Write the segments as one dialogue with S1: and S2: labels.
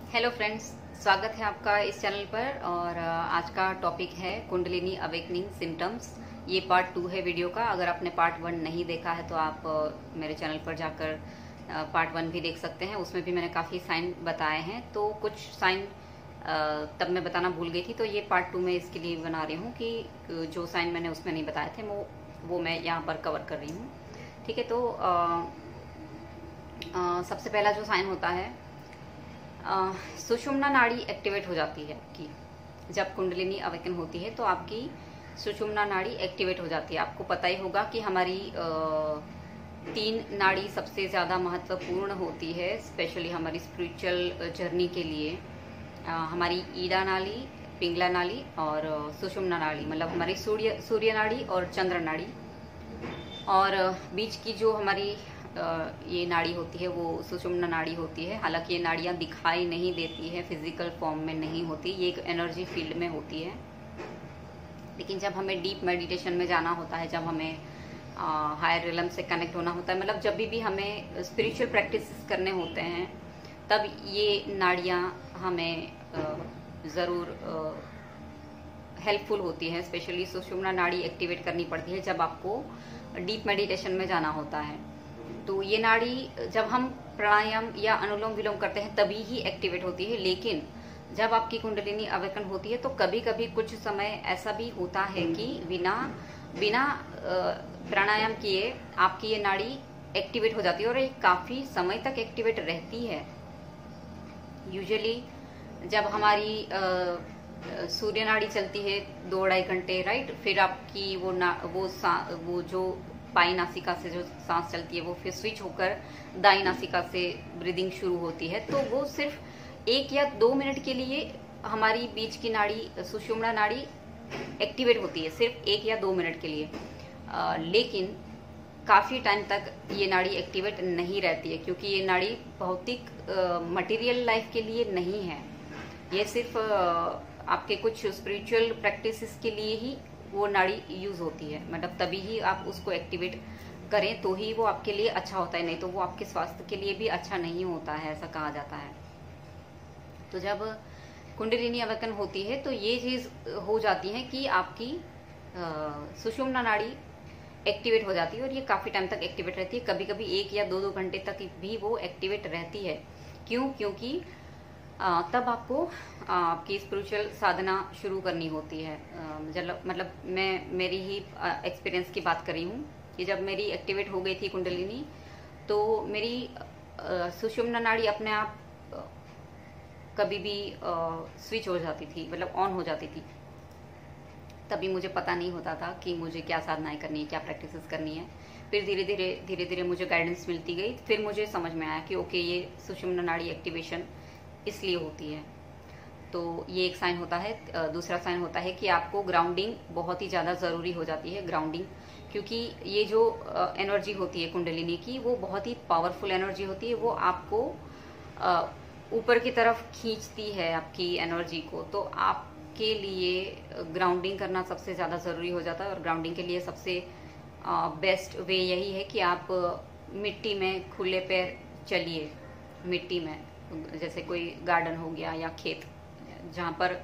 S1: Hello friends, स्वागत है आपका इस चैनल पर। और आज का टॉपिक है कुंडलिनी अवेकनिंग सिम्टम्स। ये पार्ट 2 है वीडियो का। अगर आपने पार्ट 1 नहीं देखा है तो आप मेरे चैनल पर जाकर पार्ट 1 भी देख सकते हैं। उसमें भी मैंने काफ़ी साइन बताए हैं, तो कुछ साइन तब मैं बताना भूल गई थी, तो ये पार्ट 2 में इसके लिए बना रही हूँ कि जो साइन मैंने उसमें नहीं बताए थे वो मैं यहाँ पर कवर कर रही हूँ। ठीक है, तो सबसे पहला जो साइन होता है, सुषुम्ना नाड़ी एक्टिवेट हो जाती है आपकी। जब कुंडलिनी अवेकन होती है तो आपकी सुषुम्ना नाड़ी एक्टिवेट हो जाती है। आपको पता ही होगा कि हमारी 3 नाड़ी सबसे ज़्यादा महत्वपूर्ण होती है, स्पेशली हमारी स्पिरिचुअल जर्नी के लिए। हमारी ईड़ा नाड़ी, पिंगला नाड़ी और सुषुम्ना नाड़ी, मतलब हमारी सूर्य नाड़ी और चंद्र नाड़ी। और बीच की जो हमारी ये नाड़ी होती है वो सुषुम्ना नाड़ी होती है। हालांकि ये नाड़ियाँ दिखाई नहीं देती है, फिजिकल फॉर्म में नहीं होती, ये एक एनर्जी फील्ड में होती है। लेकिन जब हमें डीप मेडिटेशन में जाना होता है, जब हमें हायर रिलम से कनेक्ट होना होता है, मतलब जब भी हमें स्पिरिचुअल प्रैक्टिस करने होते हैं, तब ये नाड़ियाँ हमें ज़रूर हेल्पफुल होती है। स्पेशली सुषुम्ना नाड़ी एक्टिवेट करनी पड़ती है जब आपको डीप मेडिटेशन में जाना होता है। तो ये नाड़ी जब हम प्राणायाम या अनुलोम विलोम करते हैं तभी ही एक्टिवेट होती है। लेकिन जब आपकी कुंडलिनी अवेकन होती है तो कभी कभी कुछ समय ऐसा भी होता है कि बिना प्राणायाम किए आपकी ये नाड़ी एक्टिवेट हो जाती है, और ये काफी समय तक एक्टिवेट रहती है। यूजुअली जब हमारी सूर्य नाड़ी चलती है 2-2.5 घंटे, राइट, फिर आपकी वो जो बाई नासिका से जो सांस चलती है वो फिर स्विच होकर दाई नासिका से ब्रीदिंग शुरू होती है। तो वो सिर्फ 1 या 2 मिनट के लिए हमारी बीच की नाड़ी सुषुम्ना नाड़ी एक्टिवेट होती है, सिर्फ 1 या 2 मिनट के लिए। लेकिन काफ़ी टाइम तक ये नाड़ी एक्टिवेट नहीं रहती है, क्योंकि ये नाड़ी भौतिक मटेरियल लाइफ के लिए नहीं है। ये सिर्फ आपके कुछ स्पिरिचुअल प्रैक्टिसेस के लिए ही वो नाड़ी यूज होती है। मतलब तभी ही आप उसको एक्टिवेट करें तो ही वो आपके लिए अच्छा होता है, नहीं तो वो आपके स्वास्थ्य के लिए भी अच्छा नहीं होता है, ऐसा कहा जाता है। तो जब कुंडलिनी अवेकन होती है तो ये चीज हो जाती है कि आपकी सुषुम्ना नाड़ी एक्टिवेट हो जाती है, और ये काफी टाइम तक एक्टिवेट रहती है। कभी कभी 1 या 2 घंटे तक भी वो एक्टिवेट रहती है। क्योंकि तब आपको आपकी स्पिरिचुअल साधना शुरू करनी होती है। मतलब मैं मेरी ही एक्सपीरियंस की बात कर रही हूँ कि जब मेरी एक्टिवेट हो गई थी कुंडलिनी, तो मेरी सुषुम्ना नाड़ी अपने आप कभी भी स्विच हो जाती थी, मतलब ऑन हो जाती थी। तभी मुझे पता नहीं होता था कि मुझे क्या साधनाएं करनी है, क्या प्रैक्टिसेस करनी है। फिर धीरे धीरे मुझे गाइडेंस मिलती गई। फिर मुझे समझ में आया कि ओके, ये सुषुम्ना नाड़ी एक्टिवेशन इसलिए होती है। तो ये एक साइन होता है। दूसरा साइन होता है कि आपको ग्राउंडिंग बहुत ही ज़्यादा ज़रूरी हो जाती है। ग्राउंडिंग, क्योंकि ये जो एनर्जी होती है कुंडलिनी की, वो बहुत ही पावरफुल एनर्जी होती है। वो आपको ऊपर की तरफ खींचती है, आपकी एनर्जी को। तो आपके लिए ग्राउंडिंग करना सबसे ज़्यादा ज़रूरी हो जाता है। और ग्राउंडिंग के लिए सबसे बेस्ट वे यही है कि आप मिट्टी में खुले पैर चलिए। मिट्टी में, जैसे कोई गार्डन हो गया या खेत जहाँ पर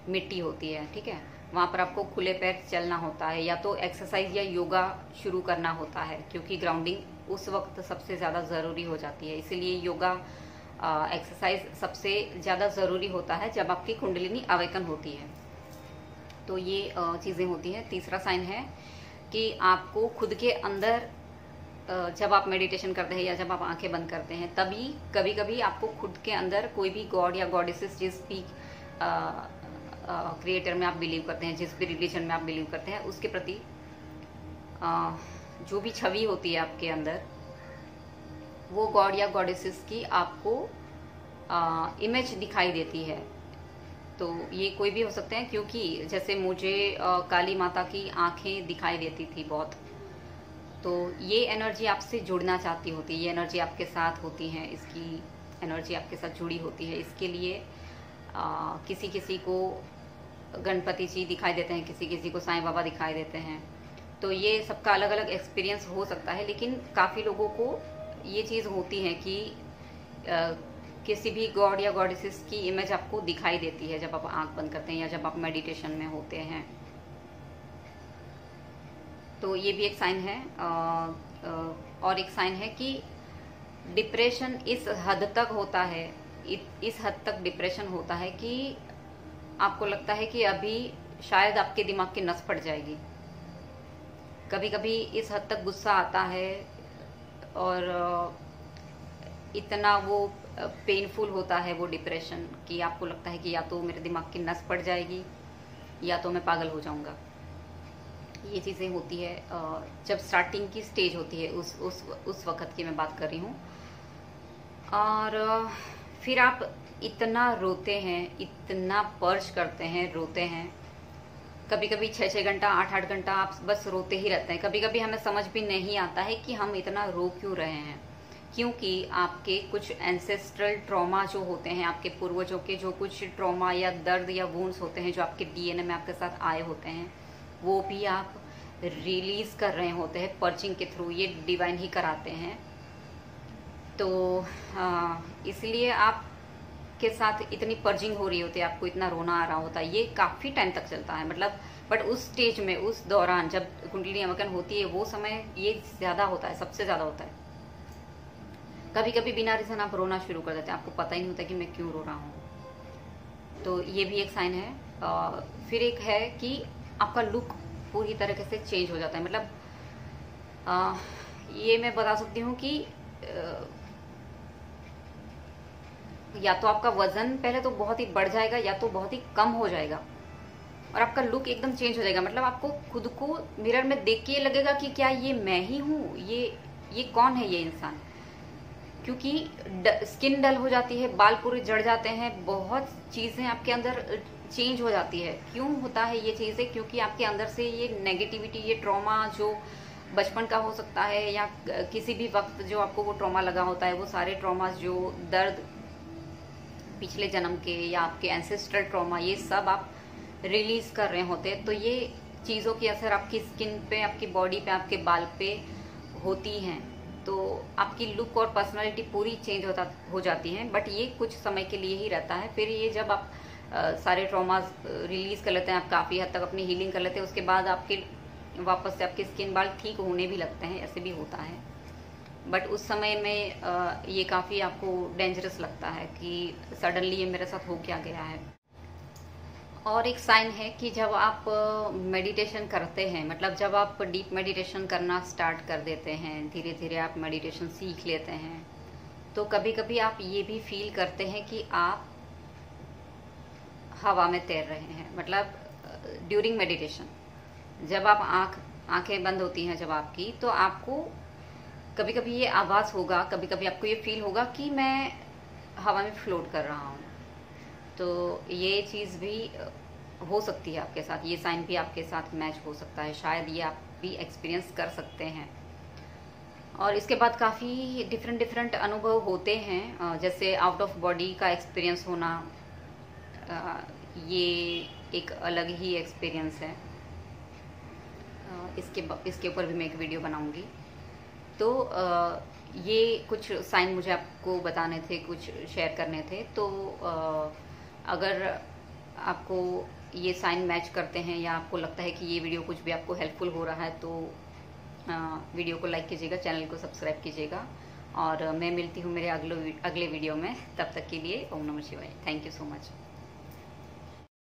S1: मिट्टी होती है, ठीक है, वहाँ पर आपको खुले पैर चलना होता है, या तो एक्सरसाइज या योगा शुरू करना होता है, क्योंकि ग्राउंडिंग उस वक्त सबसे ज़्यादा ज़रूरी हो जाती है। इसीलिए योगा एक्सरसाइज सबसे ज़्यादा ज़रूरी होता है जब आपकी कुंडलिनी अवेकन होती है। तो ये चीज़ें होती हैं। तीसरा साइन है कि आपको खुद के अंदर, जब आप मेडिटेशन करते हैं या जब आप आंखें बंद करते हैं, तभी कभी कभी आपको खुद के अंदर कोई भी गॉड या गॉडेसेस, जिस भी क्रिएटर में आप बिलीव करते हैं, जिस भी रिलीजन में आप बिलीव करते हैं, उसके प्रति जो भी छवि होती है आपके अंदर, वो गॉड या गॉडेसेस की आपको इमेज दिखाई देती है। तो ये कोई भी हो सकते हैं, क्योंकि जैसे मुझे काली माता की आंखें दिखाई देती थी बहुत। तो ये एनर्जी आपसे जुड़ना चाहती होती है, ये एनर्जी आपके साथ होती है, इसकी एनर्जी आपके साथ जुड़ी होती है। इसके लिए किसी किसी को गणपति जी दिखाई देते हैं, किसी किसी को साईं बाबा दिखाई देते हैं। तो ये सबका अलग अलग एक्सपीरियंस हो सकता है। लेकिन काफ़ी लोगों को ये चीज़ होती है कि किसी भी गॉड या गॉडेसेस की इमेज आपको दिखाई देती है जब आप आंख बंद करते हैं या जब आप मेडिटेशन में होते हैं। तो ये भी एक साइन है। और एक साइन है कि डिप्रेशन इस हद तक होता है, इस हद तक डिप्रेशन होता है कि आपको लगता है कि अभी शायद आपके दिमाग की नस फट जाएगी। कभी कभी इस हद तक गुस्सा आता है और इतना वो पेनफुल होता है वो डिप्रेशन कि आपको लगता है कि या तो मेरे दिमाग की नस फट जाएगी या तो मैं पागल हो जाऊंगा। ये चीज़ें होती है जब स्टार्टिंग की स्टेज होती है, उस वक्त की मैं बात कर रही हूँ। और फिर आप इतना रोते हैं, इतना पर्च करते हैं, रोते हैं, कभी कभी 6-6 घंटा 8-8 घंटा आप बस रोते ही रहते हैं। कभी कभी हमें समझ भी नहीं आता है कि हम इतना रो क्यों रहे हैं, क्योंकि आपके कुछ एंसेस्ट्रल ट्रॉमा जो होते हैं, आपके पूर्वजों के जो कुछ ट्रॉमा या दर्द या वुंड्स होते हैं जो आपके डीएनए में आपके साथ आए होते हैं, वो भी आप रिलीज कर रहे होते हैं पर्चिंग के थ्रू। ये डिवाइन ही कराते हैं। तो इसलिए आप के साथ इतनी पर्जिंग हो रही होती है, आपको इतना रोना आ रहा होता है। ये काफ़ी टाइम तक चलता है, मतलब बट उस स्टेज में, उस दौरान जब कुंडलिनी अवकन होती है, वो समय ये ज़्यादा होता है, सबसे ज़्यादा होता है। कभी कभी बिना रीज़न आप रोना शुरू कर देते हैं, आपको पता ही नहीं होता कि मैं क्यों रो रहा हूँ। तो ये भी एक साइन है। फिर एक है कि आपका लुक पूरी तरीके से चेंज हो जाता है। मतलब ये मैं बता सकती हूँ कि या तो आपका वजन पहले तो बहुत ही बढ़ जाएगा या तो बहुत ही कम हो जाएगा और आपका लुक एकदम चेंज हो जाएगा। मतलब आपको खुद को मिरर में देख के ये लगेगा कि क्या ये मैं ही हूँ, ये कौन है ये इंसान। क्योंकि स्किन डल हो जाती है, बाल पूरे जड़ जाते हैं, बहुत चीज़ें आपके अंदर चेंज हो जाती है। क्यों होता है ये चीज़ें? क्योंकि आपके अंदर से ये नेगेटिविटी, ये ट्रॉमा जो बचपन का हो सकता है या किसी भी वक्त जो आपको वो ट्रॉमा लगा होता है, वो सारे ट्रॉमास जो दर्द पिछले जन्म के या आपके एंसेस्ट्रल ट्रॉमा, ये सब आप रिलीज कर रहे होते हैं। तो ये चीज़ों की असर आपकी स्किन पे, आपकी बॉडी पे, आपके बाल पे होती हैं। तो आपकी लुक और पर्सनालिटी पूरी चेंज हो जाती है। बट ये कुछ समय के लिए ही रहता है। फिर ये जब आप सारे ट्रॉमास रिलीज कर लेते हैं, आप काफ़ी हद तक अपनी हीलिंग कर लेते हैं, उसके बाद आपके वापस से आपके स्किन बाल ठीक होने भी लगते हैं, ऐसे भी होता है। बट उस समय में ये काफ़ी आपको डेंजरस लगता है कि सडनली ये मेरे साथ हो क्या गया है। और एक साइन है कि जब आप मेडिटेशन करते हैं, मतलब जब आप डीप मेडिटेशन करना स्टार्ट कर देते हैं, धीरे धीरे आप मेडिटेशन सीख लेते हैं, तो कभी कभी आप ये भी फील करते हैं कि आप हवा में तैर रहे हैं। मतलब ड्यूरिंग मेडिटेशन जब आप आंखें बंद होती हैं जब आपकी, तो आपको कभी कभी ये आवाज़ होगा, कभी कभी आपको ये फील होगा कि मैं हवा में फ्लोट कर रहा हूँ। तो ये चीज़ भी हो सकती है आपके साथ, ये साइन भी आपके साथ मैच हो सकता है, शायद ये आप भी एक्सपीरियंस कर सकते हैं। और इसके बाद काफ़ी डिफरेंट अनुभव होते हैं, जैसे आउट ऑफ बॉडी का एक्सपीरियंस होना, ये एक अलग ही एक्सपीरियंस है। इसके ऊपर भी मैं एक वीडियो बनाऊंगी। तो ये कुछ साइन मुझे आपको बताने थे, कुछ शेयर करने थे। तो अगर आपको ये साइन मैच करते हैं या आपको लगता है कि ये वीडियो कुछ भी आपको हेल्पफुल हो रहा है, तो वीडियो को लाइक कीजिएगा, चैनल को सब्सक्राइब कीजिएगा। और मैं मिलती हूँ मेरे अगले वीडियो में। तब तक के लिए ओम नमः शिवाय। Thank you so much.